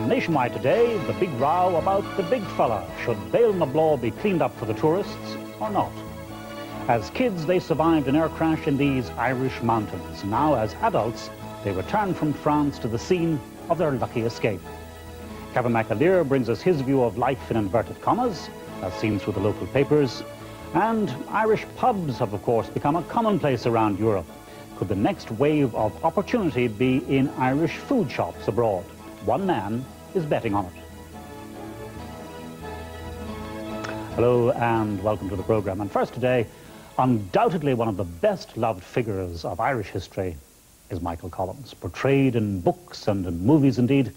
Nationwide today, the big row about the big fella. Should Bale na Blá be cleaned up for the tourists or not? As kids, they survived an air crash in these Irish mountains. Now, as adults, they return from France to the scene of their lucky escape. Kevin McAleer brings us his view of life in inverted commas, as seen through the local papers. And Irish pubs have, of course, become a commonplace around Europe. Could the next wave of opportunity be in Irish food shops abroad? One man is betting on it. Hello and welcome to the programme. And first today, undoubtedly one of the best-loved figures of Irish history is Michael Collins, portrayed in books and in movies indeed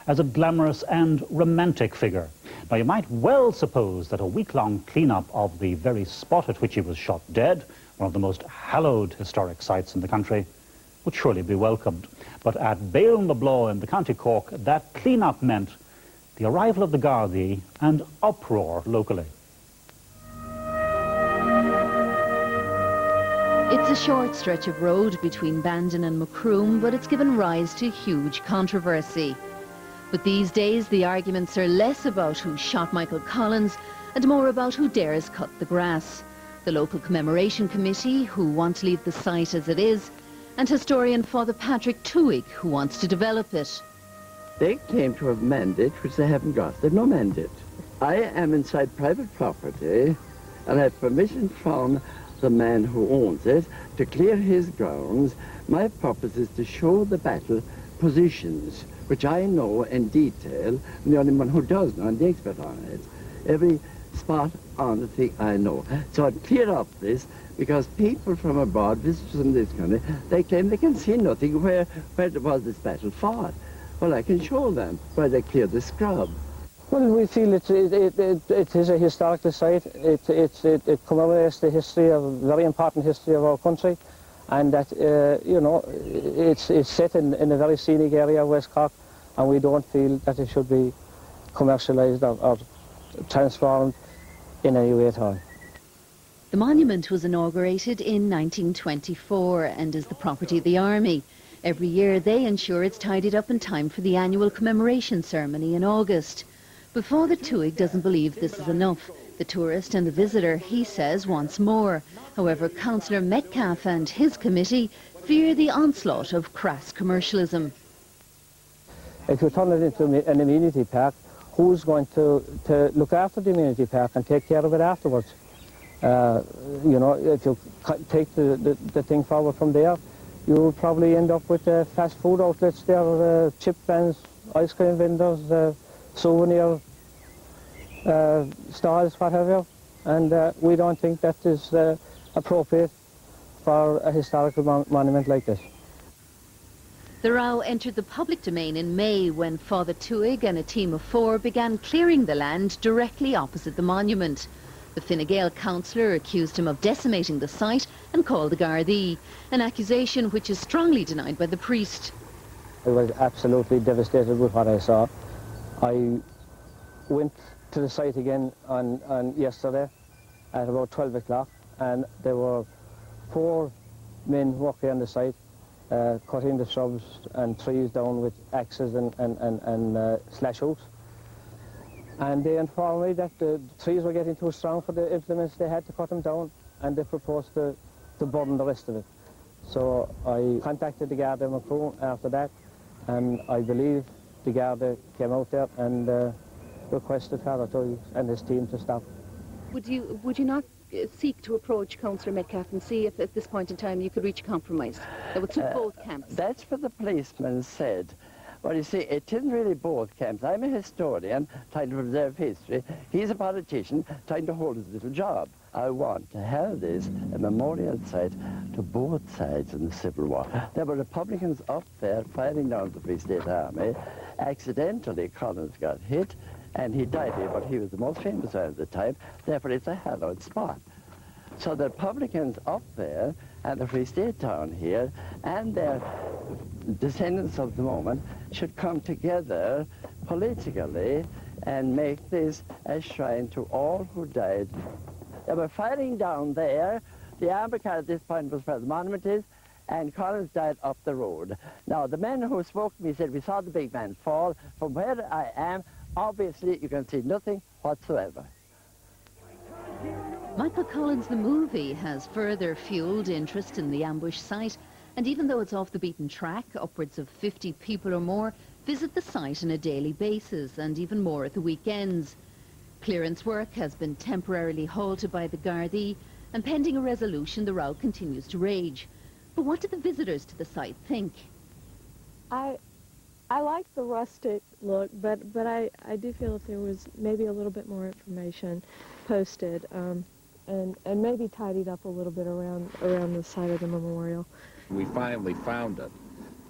as a glamorous and romantic figure. Now you might well suppose that a week-long clean-up of the very spot at which he was shot dead, one of the most hallowed historic sites in the country, would surely be welcomed. But at Bale na Blá in the County Cork, that clean-up meant the arrival of the Gardaí and uproar locally. It's a short stretch of road between Bandon and Macroom, but it's given rise to huge controversy. But these days, the arguments are less about who shot Michael Collins and more about who dares cut the grass. The local commemoration committee, who want to leave the site as it is, and historian Father Patrick Tuig, who wants to develop it. They claim to have mandate, which they haven't got. They've no mandate. I am inside private property, and I have permission from the man who owns it to clear his grounds. My purpose is to show the battle positions, which I know in detail. I'm the only one who does know, I'm the expert on it. Every spot on the thing I know. So I'd clear up this, because people from abroad, visitors in this country, they claim they can see nothing where was this battle fought. Well, I can show them where they cleared the scrub. Well, we feel it is a historical site. It commemorates the history of, very important history of our country, and that, you know, it's set in a very scenic area of West Cork, and we don't feel that it should be commercialised or transformed in any way at all. The monument was inaugurated in 1924 and is the property of the Army. Every year they ensure it's tidied up in time for the annual commemoration ceremony in August. But Father Tuig doesn't believe this is enough. The tourist and the visitor, he says, wants more. However, Councillor Metcalfe and his committee fear the onslaught of crass commercialism. If you turn it into an amenity park, who's going to look after the amenity park and take care of it afterwards? You know, if you take the thing forward from there, you'll probably end up with fast food outlets there, chip vans, ice cream vendors, souvenir stalls, whatever, and we don't think that is appropriate for a historical monument like this. The row entered the public domain in May when Father Tuig and a team of 4 began clearing the land directly opposite the monument. The Fine Gael councillor accused him of decimating the site and called the Gardaí, an accusation which is strongly denied by the priest. I was absolutely devastated with what I saw. I went to the site again on yesterday at about 12 o'clock, and there were 4 men working on the site, cutting the shrubs and trees down with axes and slash hooks. And they informed me that the trees were getting too strong for the implements. They had to cut them down, and they proposed to burn the rest of it. So I contacted the Garda Macroom after that, and I believe the Garda came out there and requested Father Tuig and his team to stop. Would you not seek to approach Councillor Metcalfe and see if at this point in time you could reach a compromise that would suit both camps? That's what the policeman said. Well, you see, it isn't really both camps. I'm a historian trying to preserve history. He's a politician trying to hold his little job. I want to have this a memorial site to both sides in the Civil War. There were Republicans up there fighting down the Free State Army. Accidentally, Collins got hit, and he died here, but he was the most famous man at the time. Therefore, it's a hallowed spot. So the Republicans up there and the Free State town here and their descendants of the moment should come together politically and make this a shrine to all who died. They were fighting down there. The Army car at this point was where the monument is, and Collins died up the road. Now, the men who spoke to me said, we saw the big man fall. From where I am, obviously, you can see nothing whatsoever. Michael Collins the movie has further fueled interest in the ambush site, and even though it's off the beaten track, upwards of 50 people or more visit the site on a daily basis, and even more at the weekends. Clearance work has been temporarily halted by the Gardaí, and pending a resolution, the row continues to rage. But what do the visitors to the site think? I like the rustic look, but I do feel if there was maybe a little bit more information posted, and maybe tidied up a little bit around the site of the memorial. We finally found it.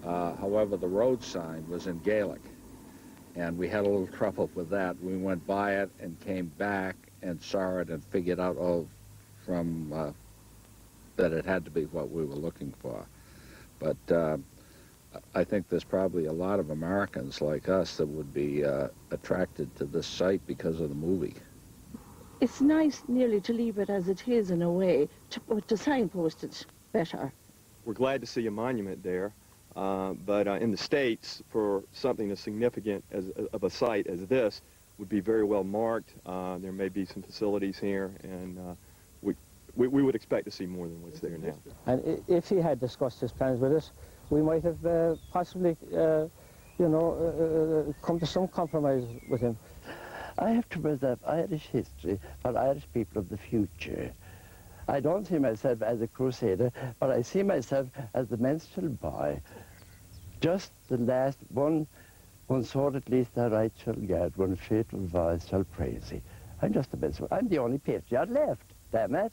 However, the road sign was in Gaelic, and we had a little trouble with that. We went by it and came back and saw it and figured out, that it had to be what we were looking for. But I think there's probably a lot of Americans like us that would be attracted to this site because of the movie. It's nice nearly to leave it as it is in a way, to signpost it better. We're glad to see a monument there, but in the States, for something as significant of a site as this, would be very well marked. There may be some facilities here, and we would expect to see more than what's there now. And if he had discussed his plans with us, we might have possibly, come to some compromise with him. I have to preserve Irish history for Irish people of the future. I don't see myself as a crusader, but I see myself as the minstrel boy. Just the last one sword at least the right shall guard, one fatal voice shall praise thee. I'm just the minstrel. I'm the only patriot left, damn it.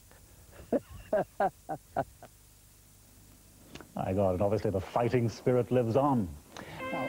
My God, and obviously the fighting spirit lives on. Now,